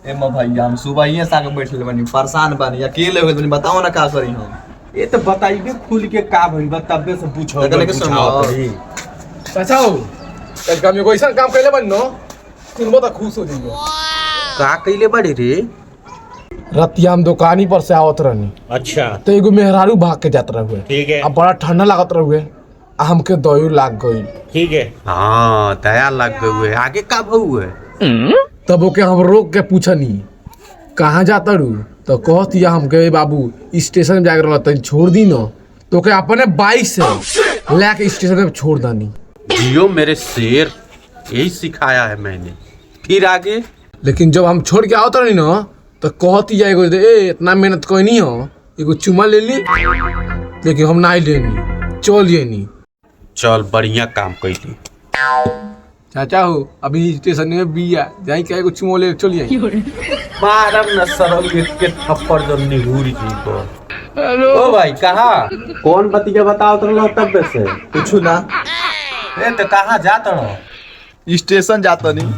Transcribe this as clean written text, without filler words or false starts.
एमा भैया हम सुबह ही साग बैठल बनी परेशान बनी अकेले हो बनी बताओ ना का करी हम। ये तो बताइए खुल के का भइल बा तबे से पूछो तने के सुनो चाचा हो एक काम में कोई ऐसा काम कैले बन नो सुनबो तो खुश हो जाइयो। का कइले बड़ी रे? रतिया हम दुकानी पर से आवत रहनी। अच्छा तो एगो मेहरारू भाग के जात रहुए। ठीक है। अब बड़ा ठंडा लागत रहुए। हमके दयु लाग गई। ठीक है। हाँ दया लग गए आगे का भऊ है? तब ओके हम रोक के पूछनी कहाँ जाता रू तो कहत या हमके बाबू स्टेशन में जाकर रहता छोड़ दी न तो के अपने बाइक से लेके स्टेशन पे छोड़ दानी। जियो मेरे शेर, यही सिखाया है मैंने। फिर आगे? लेकिन जब हम छोड़ के आवत रही न तो कहती या एगो इतना मेहनत कोई नहीं हो एगो चुमा ले ली लेकिन हम नहीं लेनी चल लेनी। चल बढ़िया काम कैली। चाचा हो अभी स्टेशन में बिया जाई के एगो चुमा ले चल आई। मारम न सरल के थप्पड़ जब निहुर जी को। ओ भाई कहाँ? कौन बतिया बताओ तो लो तब से कुछ ना ए तो कहाँ जात रहो? स्टेशन जाता नहीं।